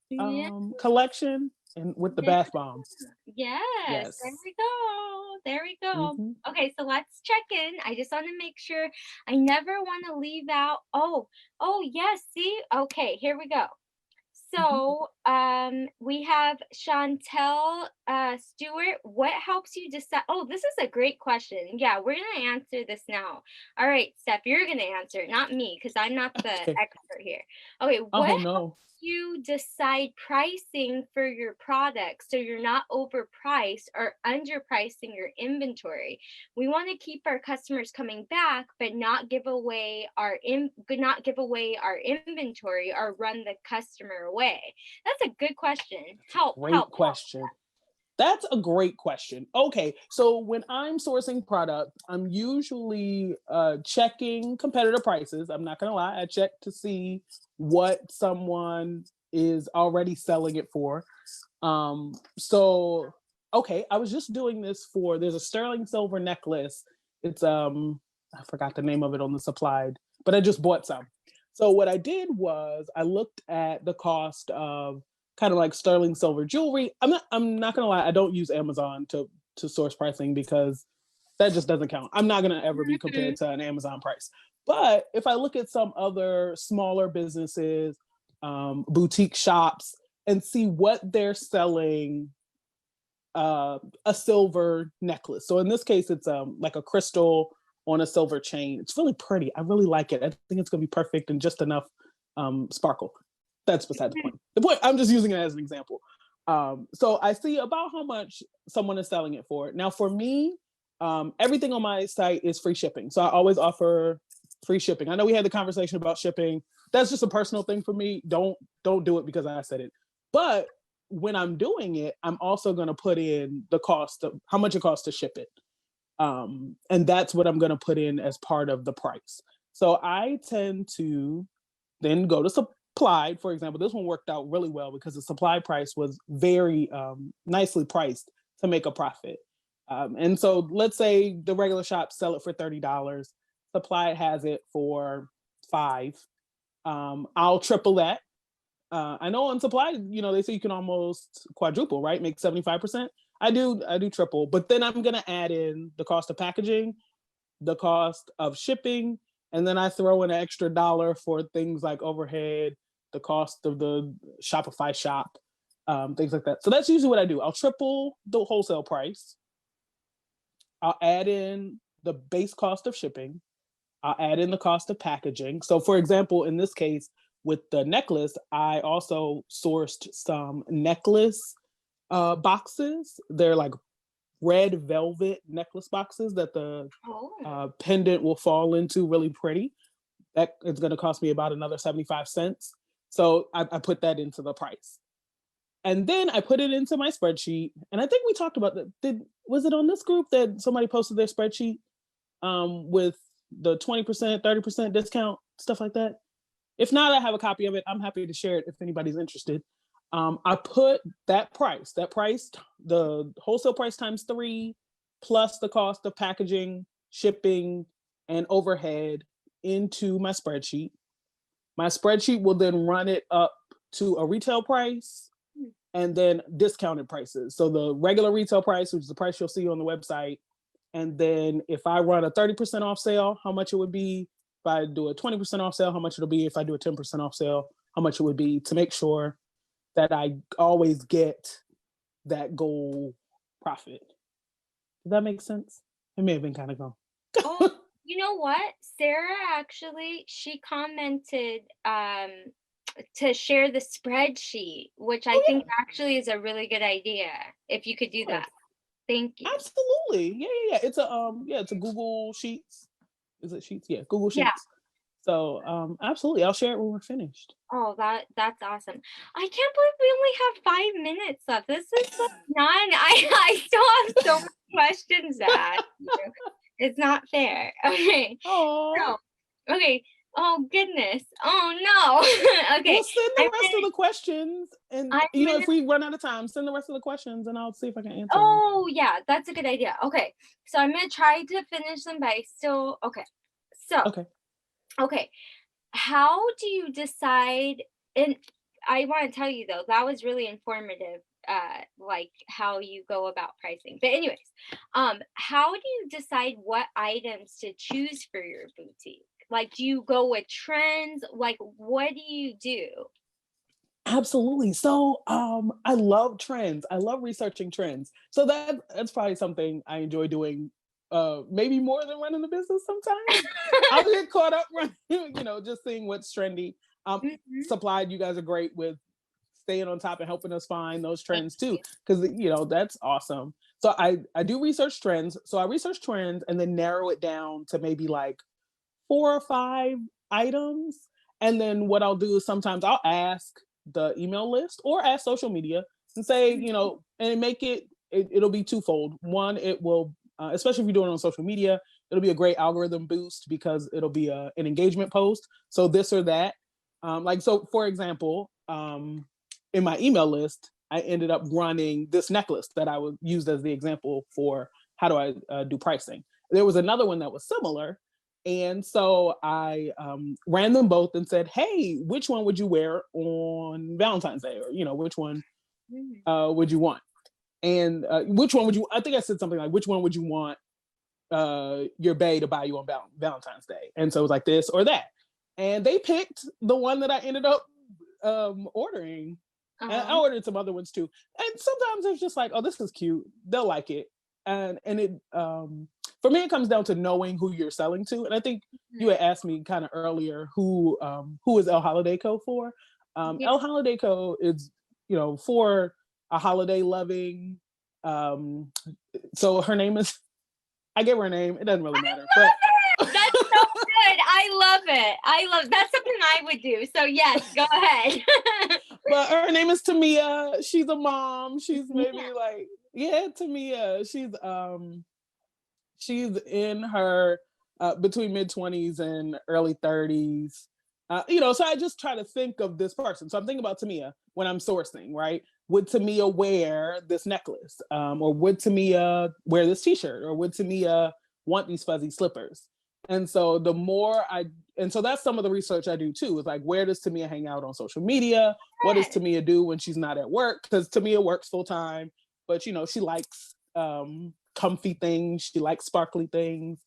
Yeah. collection and with the Yeah. bath bombs. Yes. There Yes. we go. There we go. Hmm. Okay, so let's check in. I just want to make sure I never want to leave out. Oh, yes. See? Okay, here we go. Hmm. So, we have Chantel Stewart. What helps you decide? Oh, this is a great question. Yeah, we're gonna answer this now. All right, Steph, you're gonna answer it, not me, because I'm not the Okay. expert here. Okay, what Oh helps no. you decide pricing for your product so you're not overpriced or underpricing your inventory? We want to keep our customers coming back but not give away our inventory or run the customer away. That's a good question. Great Help. question. That's a great question. Okay, so when I'm sourcing product, I'm usually checking competitor prices. I'm not gonna lie, I check to see what someone is already selling it for. So okay, I was just doing this for there's a sterling silver necklace. It's I forgot the name of it on the supplied, but I just bought some. So what I did was I looked at the cost of kind of like sterling silver jewelry. I'm not gonna lie, I don't use Amazon to source pricing because that just doesn't count. I'm not gonna ever be Mhm. compared to an Amazon price. But if I look at some other smaller businesses, boutique shops, and see what they're selling a silver necklace. So in this case, it's like a crystal on a silver chain. It's really pretty. I really like it. I think it's gonna be perfect and just enough sparkle. That's beside the point. The point, I'm just using it as an example. So I see about how much someone is selling it for. Now for me, everything on my site is free shipping. So I always offer free shipping. I know we had the conversation about shipping. That's just a personal thing for me. Don't do it because I said it. But when I'm doing it, I'm also going to put in the cost of how much it costs to ship it. And that's what I'm going to put in as part of the price. So I tend to then go to supplied. For example, this one worked out really well because the supply price was very nicely priced to make a profit. And so let's say the regular shops sell it for $30. Supplied has it for 5. I'll triple that. I know on supply, they say you can almost quadruple, right? Make 75%. I do triple, but then I'm gonna add in the cost of packaging, the cost of shipping, and then I throw in an extra dollar for things like overhead, the cost of the Shopify shop, things like that. So that's usually what I do. I'll triple the wholesale price. I'll add in the base cost of shipping. I'll add in the cost of packaging. So for example, in this case, with the necklace, I also sourced some necklace boxes. They're like red velvet necklace boxes that the Oh. pendant will fall into really pretty. That is going to cost me about another 75 cents. So I put that into the price. And then I put it into my spreadsheet. And I think we talked about that. Was it on this group that somebody posted their spreadsheet with the 20%, 30% discount, stuff like that? If not, I have a copy of it. I'm happy to share it if anybody's interested. I put that price, the wholesale price times 3, plus the cost of packaging, shipping, and overhead into my spreadsheet. My spreadsheet will then run it up to a retail price and then discounted prices. So the regular retail price, which is the price you'll see on the website. And then if I run a 30% off sale, how much it would be. If I do a 20% off sale, how much it'll be. If I do a 10% off sale, how much it would be, to make sure that I always get that goal profit. Does that make sense? It may have been kind of gone. Oh, you know what? Sarah actually, she commented to share the spreadsheet, which I Oh think yeah, actually is a really good idea. If you could do of that. course. Thank you. Absolutely. Yeah. It's a Google Sheets. Is it Sheets? Yeah, Google Yeah. Sheets. So absolutely. I'll share it when we're finished. Oh, that's awesome. I can't believe we only have 5 minutes left. This is so none. I still have so many questions to ask you. It's not fair. Okay. Oh. So, okay. Oh goodness. Oh no. Well, Okay. send I'm the rest of gonna the questions, and I'm gonna if we run out of time, send the rest of the questions, and I'll see if I can answer them. oh yeah, that's a good idea. Okay. So I'm gonna try to finish them, but I still okay. So Okay. okay. How do you decide and I want to tell you though, that was really informative, like how you go about pricing. But anyways, how do you decide what items to choose for your boutique? Like, do you go with trends? Like, what do you do? Absolutely. So I love trends. I love researching trends. So that's probably something I enjoy doing, maybe more than running the business sometimes. I'll get caught up running, just seeing what's trendy. Mhm. Supplied, you guys are great with staying on top and helping us find those Thank trends too, you. because that's awesome. So I do research trends. So I research trends and then narrow it down to maybe like 4 or 5 items. And then what I'll do is sometimes I'll ask the email list or ask social media and say, Mhm. and make it'll be twofold. One, it will, especially if you're doing it on social media, it'll be a great algorithm boost because it'll be an engagement post. So this or that. So for example, in my email list, I ended up running this necklace that I would use as the example for how do I do pricing. There was another one that was similar, and so I ran them both and said, "Hey, which one would you wear on Valentine's Day, or which one Mhm. would you want?" And which one would you? I think I said something like, "Which one would you want your bae to buy you on Valentine's Day?" And so it was like this or that, and they picked the one that I ended up ordering. And I Uh-huh. ordered some other ones too. And sometimes it's just like, "Oh, this is cute. They'll like it." And it for me, it comes down to knowing who you're selling to. And I think you Mhm. had asked me kind of earlier who is Ell Holiday Co for. Yeah. Ell Holiday Co is for a holiday loving. Um, so her name is, I gave her a name. It doesn't really matter, but Love it! That's so good. I love it. That's something I would do. So yes, go ahead. but her name is Tamia. She's a mom. She's Yeah. maybe like, yeah, Tamia. She's in her between mid 20s and early 30s. So I just try to think of this person. So I'm thinking about Tamia when I'm sourcing, right? Would Tamia wear this necklace? Or would Tamia wear this t-shirt? Or would Tamia want these fuzzy slippers? And so and so that's some of the research I do too, is like, where does Tamia hang out on social media? What does Yes. Tamia do when she's not at work? Because Tamia works full time, but she likes comfy things. She likes sparkly things.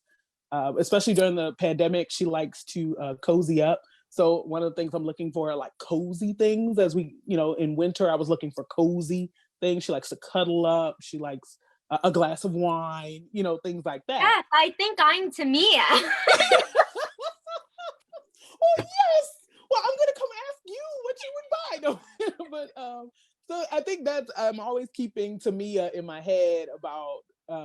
Especially during the pandemic, she likes to cozy up. So one of the things I'm looking for are like cozy things. As we, in winter, I was looking for cozy things. She likes to cuddle up. She likes a glass of wine, things like that. Yes, I think I'm Tamia. Oh yes. Well, I'm gonna come ask you what you would buy. No, but so I think that's I'm always keeping Tamia in my head about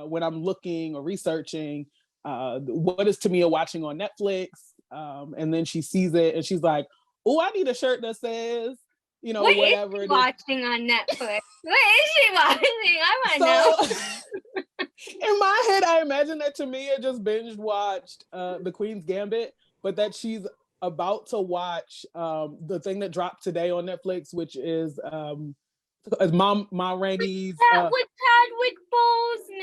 when I'm looking or researching what is Tamia watching on Netflix, and then she sees it and she's like, "Oh, I need a shirt that says, What is whatever she it is." watching on Netflix? What is she watching? I want to know. So in my head, I imagine that Tamia just binge watched The Queen's Gambit, but that she's about to watch the thing that dropped today on Netflix, which is Ma Rainey's With Chadwick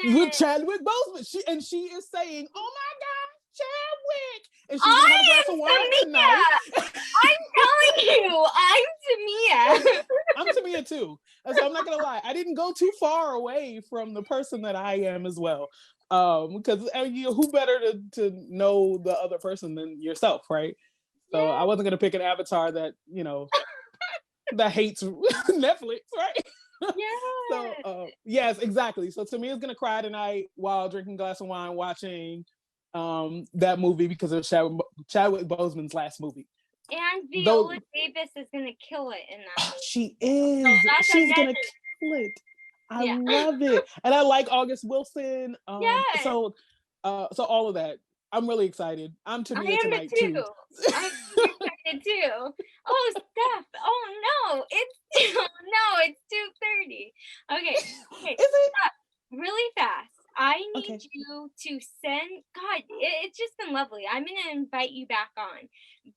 with Boseman. Chadwick Boseman. She is saying, "Oh my God, Chadwick!" And she's gonna I have a glass am of wine tonight. Tamia. I'm telling you, I'm Tamia. I'm Tamia too. And so I'm not gonna lie, I didn't go too far away from the person that I am as well. Because who better to know the other person than yourself, right? So I Yeah. wasn't gonna pick an avatar that that hates Netflix, right? So Yeah. yes, exactly. So Tamia's gonna cry tonight while drinking a glass of wine, watching that movie because of Chadwick Boseman's last movie. And Though Viola Davis is gonna kill it in that movie. she So is. that's She's gonna another. kill it. I Yeah. love it. And I like August Wilson. Yes. So all of that. I'm really excited. I'm I Tamia am tonight too. too. I'm really excited too. Oh, Steph. Oh no, it's oh no, it's 2:30. Okay, okay, Is it? Steph, really fast. I need Okay. you to send. God, it's just been lovely. I'm gonna invite you back on,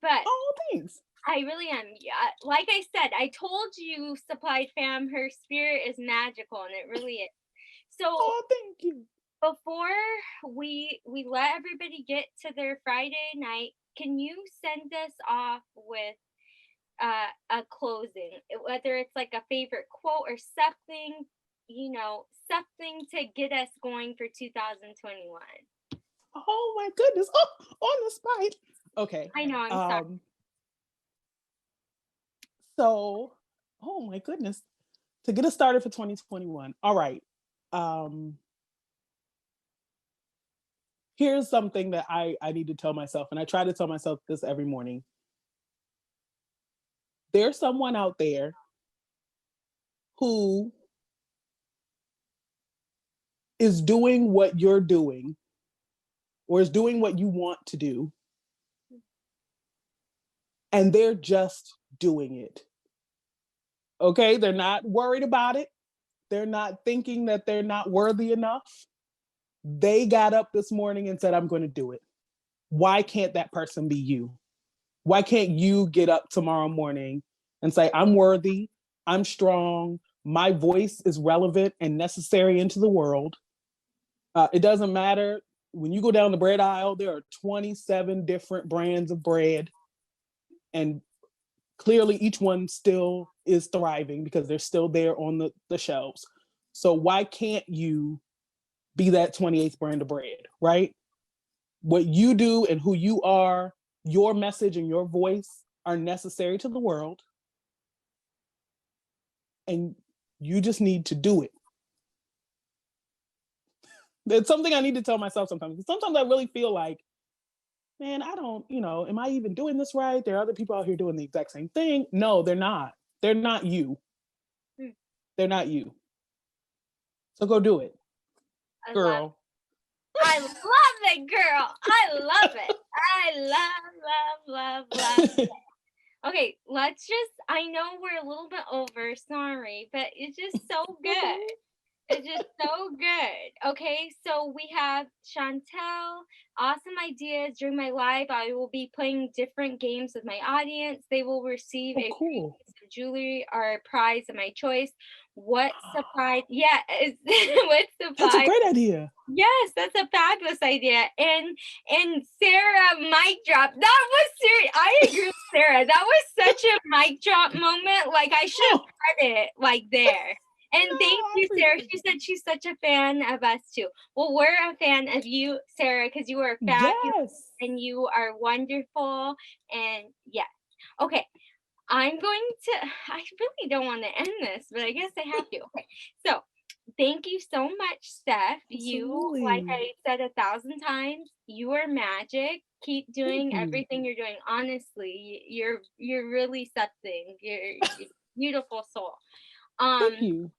but Oh, thanks. I really am. Yeah, like I said, I told you, Supplied Fam, her spirit is magical, and it really is. So Oh, thank you. before we let everybody get to their Friday night, can you send us off with a closing, whether it's like a favorite quote or something, something to get us going for 2021? Oh my goodness. Oh, on the spot. Okay. I know, I'm sorry. Um, so oh my goodness. To get us started for 2021. All right. Um, Here's something that I need to tell myself, and I try to tell myself this every morning. There's someone out there who is doing what you're doing or is doing what you want to do, and they're just doing it. Okay? They're not worried about it. They're not thinking that they're not worthy enough. They got up this morning and said, I'm going to do it. Why can't that person be you? Why can't you get up tomorrow morning and say, I'm worthy, I'm strong, my voice is relevant and necessary into the world? It doesn't matter. When you go down the bread aisle, there are 27 different brands of bread. And clearly, each one still is thriving because they're still there on the shelves. So, why can't you be that 28th brand of bread, right? What you do and who you are, your message and your voice are necessary to the world. And you just need to do it. It's something I need to tell myself sometimes. Sometimes I really feel like, man, I don't, am I even doing this right? There are other people out here doing the exact same thing. No, they're not. They're not you. Hmm, They're not you. So go do it, I love girl. I love it, girl. I love it. I love it. Okay, I know we're a little bit over, sorry, but it's just so good. It's just so good. Okay, so we have Chantel, awesome ideas. During my live, I will be playing different games with my audience. They will receive Oh, a free cool. piece of jewelry or a prize of my choice. What surprise? Yeah, what That's a surprise? great idea. Yes, that's a fabulous idea. And Sarah, mic drop. That was serious. I agree with Sarah. That was such a mic drop moment. Like I should have Oh, cut it like there. And no, thank I you, Sarah. appreciate She it. said she's such a fan of us too. Well, we're a fan of you, Sarah, because you are fabulous Yes. and you are wonderful. And yes. Okay. I really don't want to end this, but I guess I have to. Okay. So Thank you so much, Steph. You, like Absolutely. I said 1,000 times, you are magic. Keep Thank doing you. everything you're doing. Honestly, you're really something. You're a beautiful soul. Thank Um, you.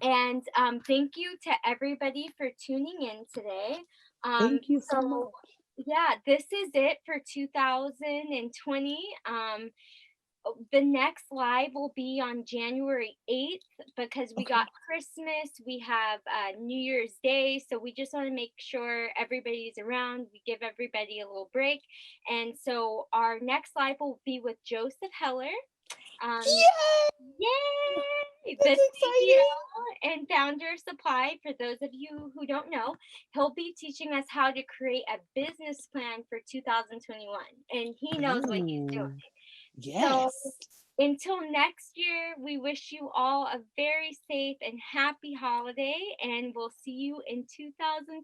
and thank you to everybody for tuning in today. Thank you so So much. yeah, this is it for 2020. The next live will be on January 8th because we got Okay. Christmas, we have New Year's Day, so we just want to make sure everybody's around. We give everybody a little break. And so our next live will be with Joseph Heller. Um, Yay! Yay! The That's exciting. CEO and founder of Supply. For those of you who don't know, he'll be teaching us how to create a business plan for 2021, and he knows what he's doing. Ooh, So yes. until next year, we wish you all a very safe and happy holiday, and we'll see you in 2021.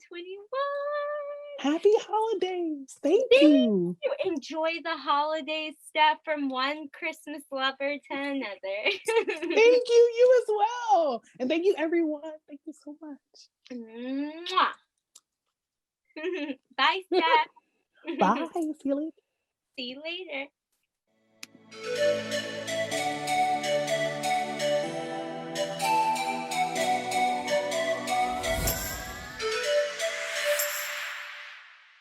Happy holidays. Thank Thank you. you. Enjoy the holidays, Steph, from one Christmas lover to another. Thank you. You as well. And thank you, everyone. Thank you so Mwah. Bye, Steph. much. Bye. See you later. See you later.